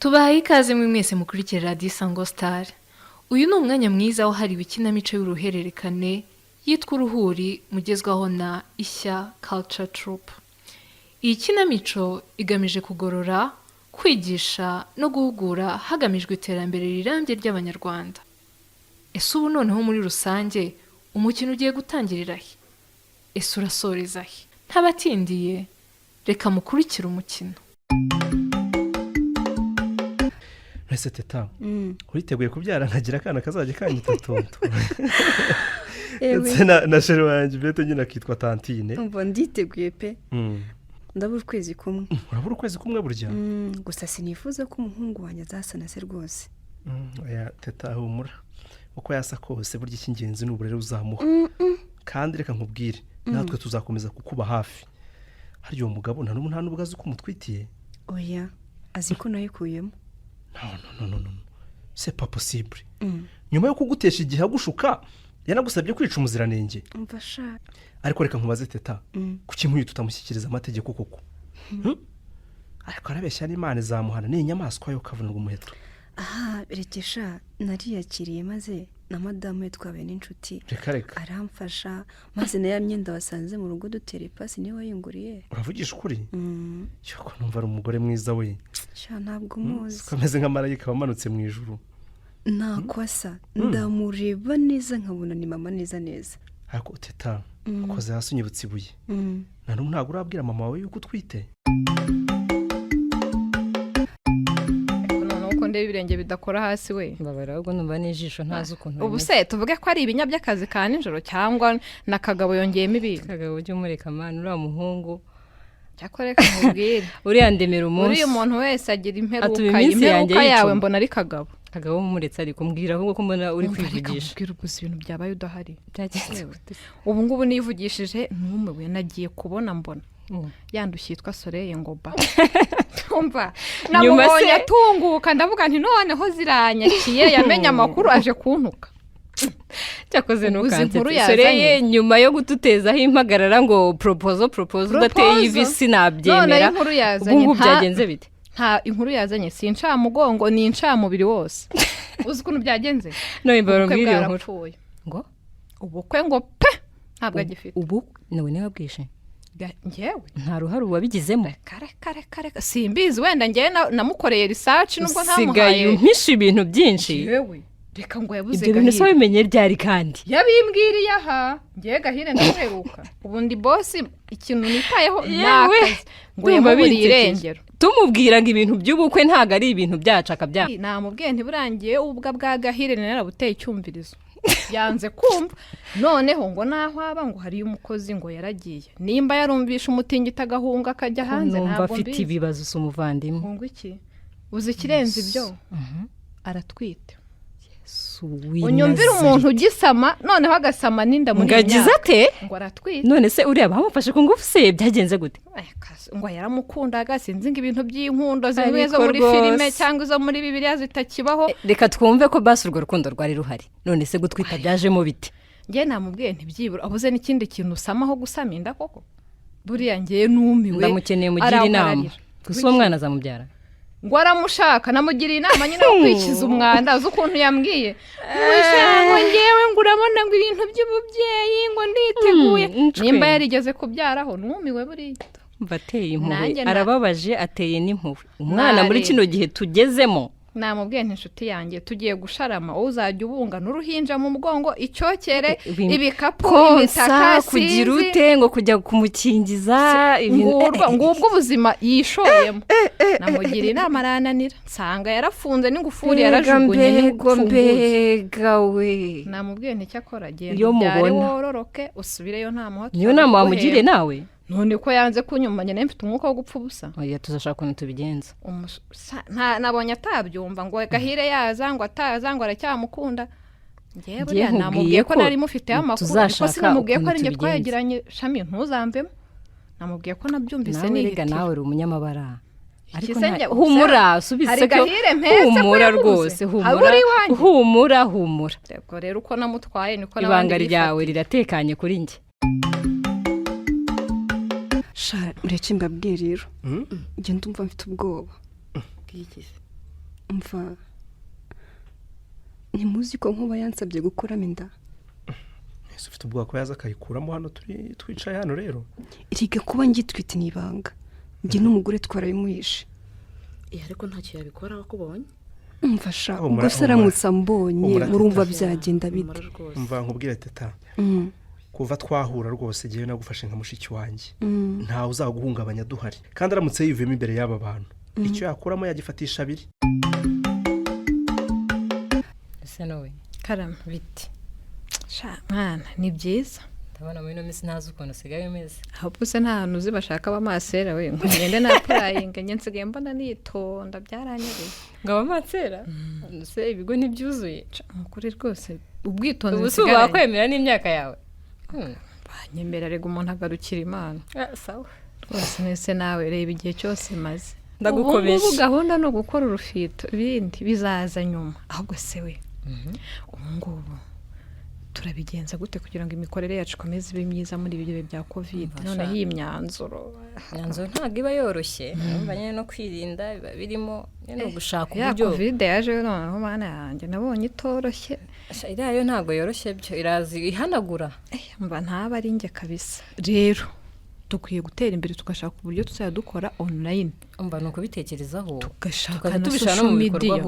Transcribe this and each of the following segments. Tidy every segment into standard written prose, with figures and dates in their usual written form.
Tubahaye ikaze mwese mukurikira Radio Isango Star. Uyu ni umwanya mwiza wahariwe ikinamico y'uruhererekane yitwa Uruhuri mugezwaho na Ishya Culture Troup. Iyi kinamico igamije kugorora, kwigisha no guhugura hagamijwe iterambere rirambye ry'Abanyarwanda. Ese ubu noneho muri rusange umukino ugiye gutangirira he? Ese urasoreza he? Ntabatindiye, reka mukurikire umukino. Ese teta, uriteguye kubyara nkagira akana kazajya kanyita tonto. Ndetse na sheri wanjye bete nyine akitwa tantine. Umva nditeguye pe. Ndabura ukwezi kumwe. Urabura ukwezi kumwe burya? Gusa sinifuza ko umuhungu wanjye azasana se rwose. Oya teta humura. Uko yasa kose burya icy'ingenzi n'uburere uzamuha. Kandi reka nkubwire, natwe tuzakomeza kukuba hafi. Hari uwo mugabo nta n'ubwo azi ko umutwitiye. Oya, azi ko nayikuyemo. No. C'est pas possible. Nyuma yo kugutesha igihe agushuka, yanagusabye kwica umuziranenge. Mfasha. Ariko reka nkubaze teta, kuki nk'uyu tutamushyikiriza amategeko koko? Ariko arabeshya n'Imana izamuhana ni inyamaswa yo kavunirwa umuheto. Aha, berekesha nariyakiriye maze na madamu yitwabe n'inshuti. Reka. Aramfasha maze na ya myenda wasanze mu rugo dutere pasi niwe wayunguriye. Uravugisha ukuri? Cyoko numva ari umugore mwiza we. Sha ntabwo muzi. Kameze nka marayika wamanutse mu ijuru. Nakwasa ndamureba neza nkabona ni mama neza. Ariko teta, ukoze hasi unyibutse ibuye. Ntabwo urabwira mama wawe yuko utwite. Ndebe ibirenge bidakora hasi we. Mbabara ahubwo numva n'ijisho ntazi ukuntu. Ubu se tuvuge ko ari ibinya by'akazi ka nijoro cyangwa na kagabo yongeyemo ibintu. Kagabo ujye umureka mana uriya muhungu. Cyakoreka nkubwire. Uriya ndemera umunsi. Uriya umuntu wese agira imperuka yawe mbona ari kagabo. Kagabo mumuretse ari kumbwira ahubwo ko mbona uri kwivugisha. Ubwira gusa ibintu byabaye udahari. Byagenze. Ubu ngubu nivugishije ntumewe nagiye kubona mbona. Yandushye yitwa Soleil Ngoba. Tumva namubonye atunguka ndavuga nti noneho ziranyakiye yamenye amakuru aje kuntuka. Cyakoze nukante Soleil nyuma yo gututezaho impagarara ngo proposal udateye ivisi nabyemera. Ubungu byagenze bite? Nta inkuru yazanye sinca mugongo ni inca mubiri wose. Uzi ukuntu byagenze? No imbaro mbiri nkuru. Ngo ubukwe ngo pe ntabwo agifite. Ubu nawe wabwishe. Ngewe nta ruhare wabigizemo. Kare simbizi wenda ngewe namukoreye research nubwo ntamuhaye. Sigaye umpisha ibintu byinshi. Yewe reka ngo yabuze Gahire. Ibyo bintu so bimenye ryari kandi. Yabimbwiriye aha ngewe Gahire ndaheruka. Ubundi boss ikintu nitayeho nakazi ngo yamuburiye irengero. Tumubwira ngo ibintu by'ubukwe ntago ari ibintu byacu akabya. Namubwiye ntiburangiye ubwa bwa Gahire narabuteye icyumvirizo. Yanze kumva noneho ngo naho aba ngo hari umukozi ngo yaragiye nimba yarumvisha umutingita gahunga akajya hanze ntabwo afite ibibazo usumuvandimwe ngo iki uzi kirenze ibyo aratwite unyumvira umuntu ugisama noneho agasama ninda muri ngagize ate ngo aratwite none se uriya bamufashe ku ngufu se byagenze gute ngo yaramukundaga sinzi ngo ibintu by'inkundo zimwe zo muri filime cyangwa zo muri Bibiliya zitakibaho reka twumve ko basi urwo rukundo rwari ruhari none se gutwita byajemo biti ngiye namubwiye ntibyibura abuze n'ikindi kintu usamaho gusama inda koko buriya ngiye numiwe ndamukeneye mugira inama gusa uwo mwana azamubyara ngo aramushaka namugiriye inama nyine yo kwikiza umwanda uzi ukuntu yambwiye ngo ngewe ngo urabona ngo ibintu by'ububyeyi ngo nditeguye nimba yarigeze kubyaraho numiwe buriya bateye impuhwe arababaje ateye n'impuhwe umwana muri kino gihe tugezemo namubwiye n'inshuti yanjye tugiye gusharama uzajya ubunga n'uruhinja mu mugongo icyokere ibikapu imitaka kugira ute ngo kujya kumukingiza ngubwo ubuzima yishoyemo namugira inama arananira nsanga yarafunze n'ingufuri yarajugunye mbega we namubwiye nticyakora genda byare wororoke usubireyo nta muhato niyo nama wamugiriye nawe none ko yanze kunyuma nyene mfite umwuka wo gupfa ubusa oya tuzashaka ukuntu tubigenza nabonye atabyumva ngo Gahire yaza ngo ataza ngo aracyamukunda ngewe buriya namubwiye ko nari mufite amakuru ko sinamubwiye ko ari nge twayagiranye shami ntuzamvemo namubwiye ko nabyumvise nihitira nawe uri umunyamabara ariko humura subize cyo humura rwose humura ubwo rero uko namutwaye niko ibanga ryawe riratekanye kuri nge ureke mbabwiye rero njye ndumva mfite ubwoba bw'iki mva ntimuzi ko nkuba yansabye gukuramo inda ese ufite ubwoba ko yaza akayikuramo hano twicaye hano rero iriga kuba ngitwite n'ibanga njye n'umugore twarabimuhishe ariko ntacyo yabikora wakubonye mfasha gusa aramutse ambonye murumva byagenda bite mva nkubwire teta kuva twahura rwose ngewe nagufashe nka mushiki wanjye ntawe uzaguhungabanya duhari kandi aramutse yivuyemo imbere y'aba bantu icyo yakuramo yagifatisha abiri ese nawe karama biti mwana ni byiza ndabona muri ino minsi ntazi ukuntu usigaye umeze ahubwo se nta hantu uzi bashaka abamasera we ngende napurayinga njye nsigaye mbona nitonda byaranyereye ngo abamasera se ibigo ntibyuzuye ukuri rwose ubwitonzi ubu si wakwemera n'imyaka yawe banyemera rega umuntu agarukira imana sawa rwose nese nawe reba igihe cyose maze ndagukomeje ubu gahunda no gukora urufito ibindi bizaza nyuma ahubwo se we ubu ngubu turabigenza gute kugira ngo imikorere yacu ikomeze ibe myiza muri ibi bihe bya covid noneho iyi myanzuro ntabwo iba yoroshye numva nyine no kwirinda biba birimo no gushaka uburyo covid yaje noneho mana yanjye nabonye itoroshye iriya yo ntabwo yoroshye byo irazi ihanagura mba ntaba ari njye kabisa rero dukwiye gutera imbere tugashaka uburyo tuzajya dukora online umva nuko bitekerezaho tugashaka na social media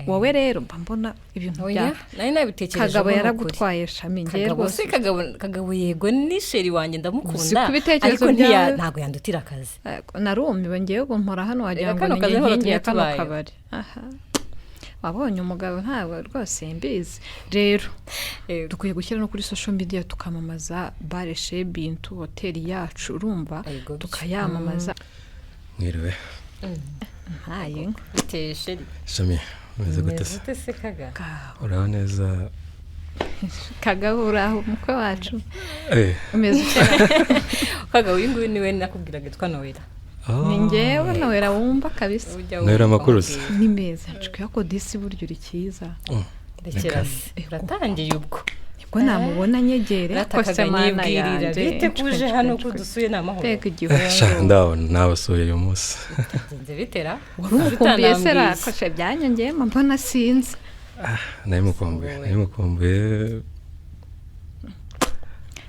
wowe rero mba mbona ibintu bya nari nabitekereje Kagabo yaragutwaye shami ngiye rwose Kagabo yego ni sheri wanjye ndamukunda ariko ntabwo yandutira akazi narumiwe ngiye gumpora hano wagira ngo ni ngiye kano kabari wabonye umugabo ntabwo rwose mbizi rero dukwiye gushyira no kuri social media tukamamaza bare chez Bintu hoteli yacu urumva tukayamamaza mwiriwe ntaye biteye sheri shami umeze gute se uraho neza Kagabo uraho umukwe wacu umeze Kagabo uyu niwe nakubwiraga twa Noella ni njyewe Noella wumva kabisa Noella makuru se ni meza nshuka ko disi buryo uri cyiza ndekera uratangiye ubwo ko namubona nyegere ko se mana yanjye bite kuje hano kudusuye namahoro teka igihungu ndabona nabasuye uyu munsi nze bitera wari umukumbuye sera ko se byanyongeye mbona sinzi nayimukumbuye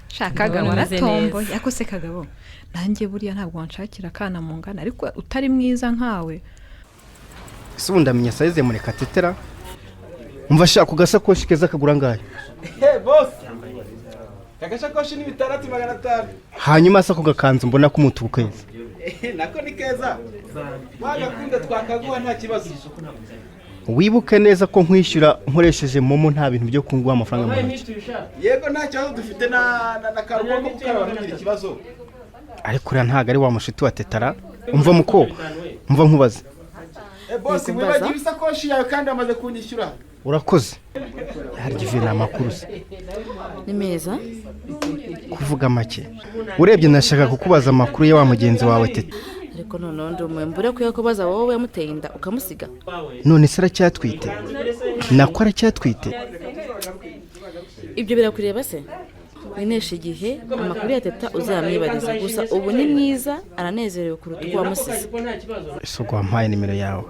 shakaga waratombo yakose Kagabo nanjye buriya ntabwo wanshakira kana mu ngana ariko utari mwiza nkawe ese ubu ndamenya size mureka tetera umva shaka ugasakoshi keza kagura ngahe boss kagashakoshi ni 6500 hanyuma asa kugakanzu mbona ko umutuku keza nako ni keza wagakunda twakaguha nta kibazo wibuke neza ko nkwishyura nkoresheje momo nta bintu byo kunguha amafaranga mu yego nta kibazo dufite na karugo ko kukaraba ntugira ikibazo ariko uriya ntabwo ari wa mushiti wa tetara umva muko umva nkubaze boss wibagiwe ibisakoshi yawe kandi amaze kunyishyura urakoze harya na makuru se ni meza kuvuga make urebye nashaka kukubaza amakuru ya wa mugenzi wawe tete ariko noneho ndumwembure ko yakubaza wowe yamuteye inda ukamusiga none se aracyatwite nako aracyatwite ibyo birakureba se winesha igihe amakuru ya teta uzamwibariza gusa ubu ni mwiza aranezerewe kuruta uko wamusize ese ubwo wampaye nimero yawe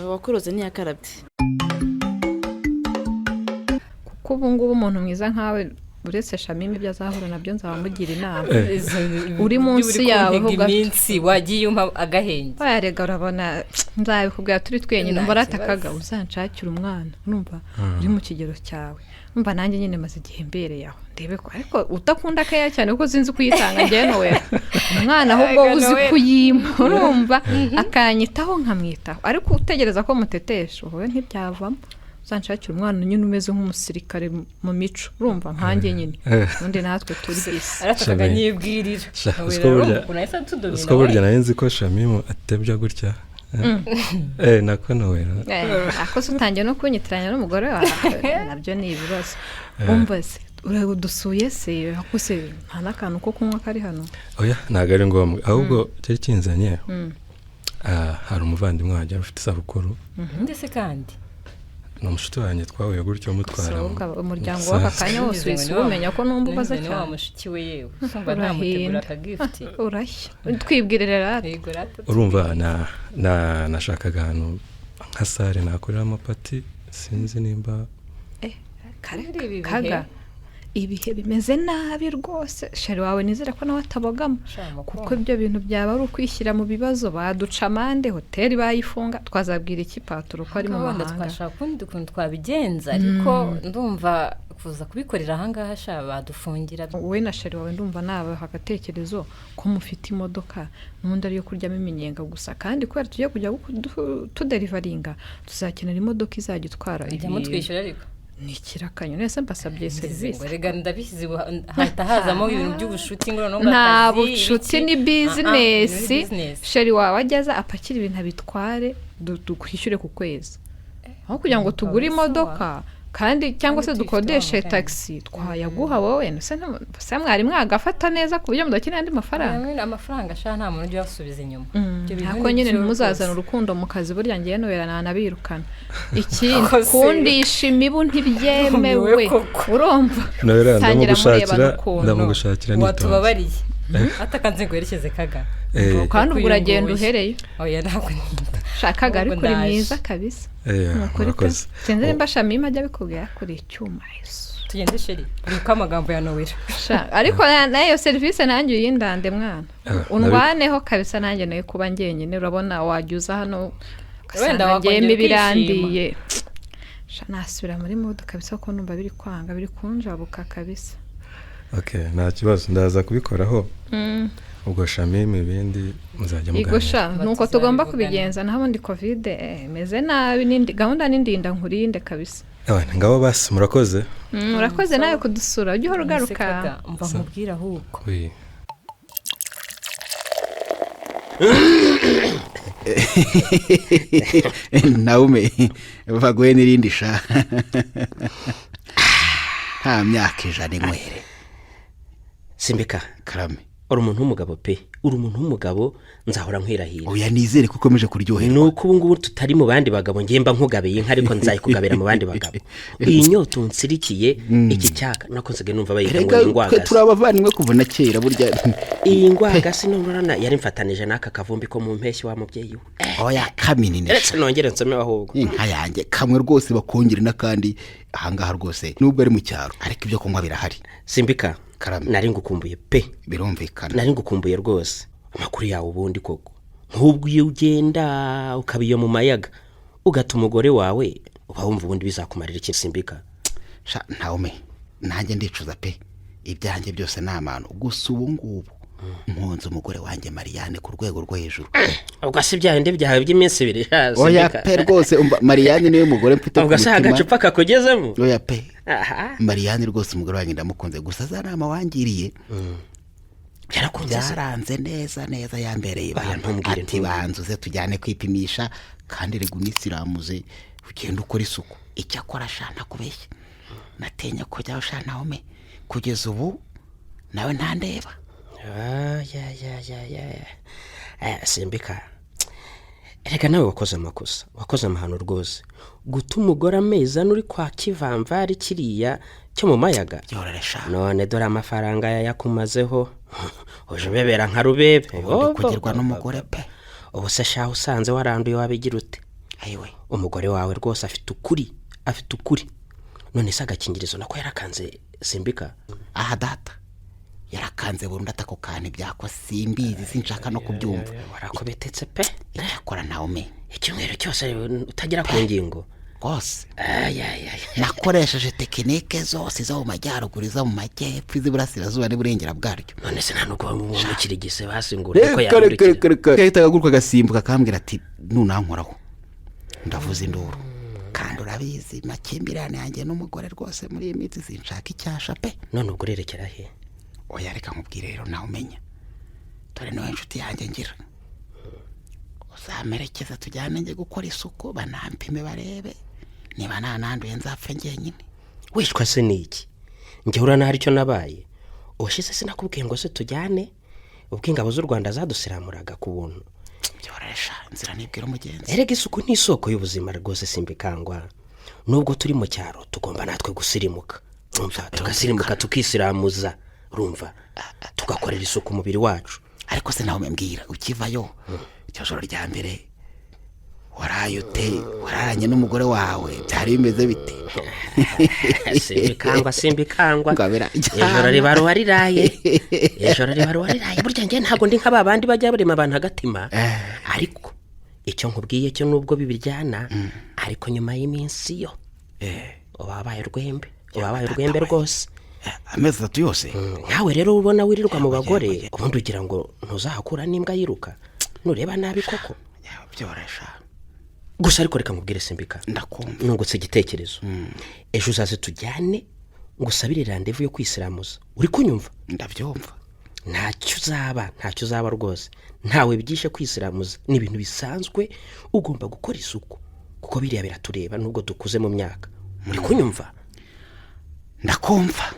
wakuroze ntiyakarabye kuko ubu ngubu umuntu mwiza nkawe uretse shamimi ibyo azahura nabyo nzabamugira inama uri munsi yawe ho iminsi wagiye umpa agahenge bayarega urabona nzabikubwira turi twenyine mbaratakaga uzanshakira umwana numva uri mu kigero cyawe numva nanjye nyine maze igihe mbereye aho ndebe ko ariko utakunda kaya cyane kuko sinzi kuyitanga njye Noella umwana ahubwo uzi kuyimpa urumva akanyitaho nkamwitaho ariko utegereza ko mutetesha wowe ntibyavamo uzanshakira umwana nyine umeze nk'umusirikare mu mico urumva nkanjye nyine undi natwe turi bisi arataga nyibwirira usko burya nari nzi ko Shamimu atebya gutya nako Noella ako se utangiye no kunyitiranya n'umugore wawe nabyo ni ibibazo umva se uradusuye se ako se nta n'akantu ko kunywa kari hano oya ntabwo ari ngombwa ahubwo cyari kinzanye hari umuvandimwe wanjye ufite isabukuru ndetse kandi ni umushuti wanjye twahuye gutyo mutwara umuryango w'aka kanya wose wese umenya ko numva ubaza cyane wa mushiki we yewe usumva ntamutegura akagifti urashya twibwirire rate urumva nashakaga ahantu nka sare nakorera amapati sinzi nimba kaga ibihe bimeze nabi rwose shari wawe nizere ko nawe atabogama kuko ibyo bintu byaba ari ukwishyira mu bibazo baduca amande hoteli bayifunga twazabwira iki paturo ko ari mu mahanga twashaka kundi kuntu twabigenza ariko ndumva kuza kubikorera ahangaha sha badufungira wowe na shari wawe ndumva nawe hagatekerezo ko mufite imodoka n'undi ariyo kuryamo iminyenga gusa kandi kubera tugiye kujya tuderivaringa tuzakenera imodoka izajya itwara ijya mutwishyura ariko ni ikirakanyo nese mbasabye serivisi rega ndabizi hahita hazamo ibintu by'ubushuti ngo noneho nta bushuti ni bizinesi sheri wawe ageza apakira ibintu abitware dukwishyure ku kwezi aho kugira ngo tugure imodoka kandi cyangwa se dukodeshe taxi twayaguha wowe se mwari mwagafata neza ku buryo mudakeneye andi mafaranga amafaranga sha nta muntu ujya asubiza inyuma hako nyine muzazana urukundo mu kazi burya ngiye noberana nabirukana ikindi kundisha imibu ntibyemewe urumva ndamugushakira watubabariye atakanze ngo yerekeze kaga kandi ubwo uragenda uhereye oya ntabwo shakaga ari kuri mwiza kabisa murakoze sinzi mbasha mima ajya bikubwira kuri icyuma Yesu tugende sheri uko amagambo ya Nowera ariko nayo service nanjye uyindande mwana unwaneho kabisa nanjye nayo kuba ngenyine urabona wagyuza hano wenda wageme birandiye nasubira muri modo kabisa ko numva biri kwanga biri kunjabuka kabisa okay nta kibazo ndaza kubikoraho ubwo shamimi ibindi muzajya mugana igosha nuko tugomba kubigenza naho ndi covid meze nabi nindi gahunda n'indinda nkurinde kabisa ngabo basi murakoze murakoze nawe kudusura ujye urugaruka mva nkubwira huko naume bagoye n'irindi sha nta myaka ijana inywere Simbika karame uri umuntu w'umugabo pe uri umuntu w'umugabo nzahora nkwirahira oya nizere ko ukomeje kuryoherwa nuko ubu ngubu tutari mu bandi bagabo ngemba nkugabeye inka ariko nzayikugabira mu bandi bagabo iyi nyota unsirikiye iki cyaka nakonzege numva bayita ngo ingwaga turabavanywe kuva na kera burya iyi ngwaga sinurana yari mfatanije naka kavumbi ko mu mpeshyi wa mubyeyi we oya kaminine ndetse nongere nsome ahubwo inka yanjye kamwe rwose bakongera nakandi ahangaha rwose nubwo ari mu cyaro ariko ibyo kunywa birahari Simbika nari ngukumbuye pe birumvikana nari ngukumbuye rwose amakuru yawe ubundi koko nk'ubwo iyo ugenda ukabiyo mu mayaga ugata umugore wawe uba wumva ubundi bizakumarira iki Simbika ntawume nanjye ndicuza pe ibyanjye byose ni amano gusa ubu ngubu mpunze umugore wanjye Mariane ku rwego rwo hejuru ubwo si byahinde byawe by'iminsi ibiri oya pe rwose Mariane niwe mugore mfite ubwo se agacupa kakugezemo oya pe Mariane rwose umugore wanjye ndamukunze gusa za nama wangiriye byaranze neza yambereye ati banzuze tujyane kwipimisha kandi rego n'isiramuze ugenda ukora isuku icyo akora shana kubeshya natenya ko jya ushana home kugeza ubu nawe ntandeba Simbika erega nawe wakoze amakosa wakoze amahano rwose guta umugore ameza nuri kwa kivamvari kiriya cyo mu mayaga none dore amafaranga yakumazeho uje bebera nka rubebe kugerwa n'umugore pe ubu se shaho usanze waranduye wabigira ute ayiwe umugore wawe rwose afite ukuri none se agakingirizo nako yarakanze Simbika aha data yarakanze burundu atako kantu byako simbizi sinshaka no kubyumva warakobetetse pe yakora nawe me icyumweru cyose utagira ku ngingo rwose nakoresheje tekinike zose zo mu majyaruguru zo mu majyepfo z'iburasirazuba n'uburengera bwaryo none se nta nubwo mukirigise basingura ko yakurikira yahitaga aguruka agasimbuka akambwira ati nunankoraho ndavuza induru kandi urabizi makimbirane yanjye n'umugore rwose muri iyi minsi sinshaka icyasha pe none ubwo urerekera he oya reka nkubwire rero nawe umenya dore niwe nshuti yanjye ngira uzamerekeza tujyane njye gukora isuku banampime barebe niba nananduye nzapfe njyenyine wishwa se niki njye urana hari icyo nabaye ubushize sinakubwiye ngo se tujyane ubwo ingabo z'u Rwanda zadusiramuraga ku buntu byoresha nzira nibwira umugenzi erega isuku ni isoko y'ubuzima rwose Simbikangwa nubwo turi mu cyaro tugomba natwe gusirimuka urumva tugasirimuka tukisiramuza urumva tugakorera isuku umubiri wacu. ariko se nawe mbwira ukivayo icyo joro rya mbere wararanye n'umugore wawe byari bimeze bite? Simbikangwa ijoro riba ruwariraye burya njye ntabwo ndi nk'aba bandi bajya barema abantu agatima ariko icyo nkubwiye cyo nubwo bibiryana ariko nyuma y'iminsi yo wabaye urwembe rwose amezi 3 yose. Nkawe rero ubona wirirwa mu bagore ubundi ugira ngo ntuzahakura n'imbwa yiruka nureba nabi koko byoresha gusa. Ariko reka nkubwire Simbika, ndakumva nungutse igitekerezo. Ejo uzaze tujyane ngusabire randevu yo kwisiramuza, uri kunyumva? Ndabyumva. ntacyo uzaba rwose, ntawe bigishe kwisiramuza, ni ibintu bisanzwe, ugomba gukora isuku kuko biriya biratureba nubwo dukuze mu myaka. Uri kunyumva? Ndakumva.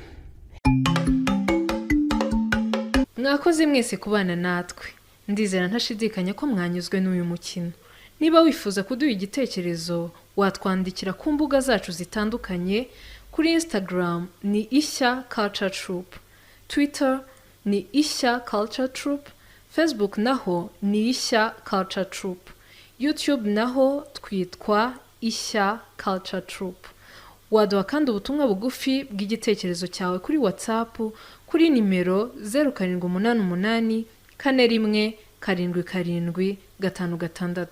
Mwakoze mwese kubana natwe, ndizera ntashidikanya ko mwanyuzwe n'uyu mukino. Niba wifuza kuduha igitekerezo watwandikira ku mbuga zacu zitandukanye. Kuri Instagram ni Ishya Culture Troup, Twitter ni Ishya Culture Troup, Facebook naho ni Ishya Culture Troup, YouTube naho twitwa Ishya Culture Troup. Waduha kandi ubutumwa bugufi bw'igitekerezo cyawe kuri WhatsApp kuri nimero 0788 41 7 7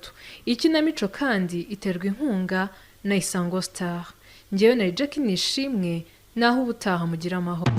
Ikinamico kandi iterwa inkunga na Isango Star. Njyewe na Jackie Nishimwe, naho ubutaha mugira amahoro.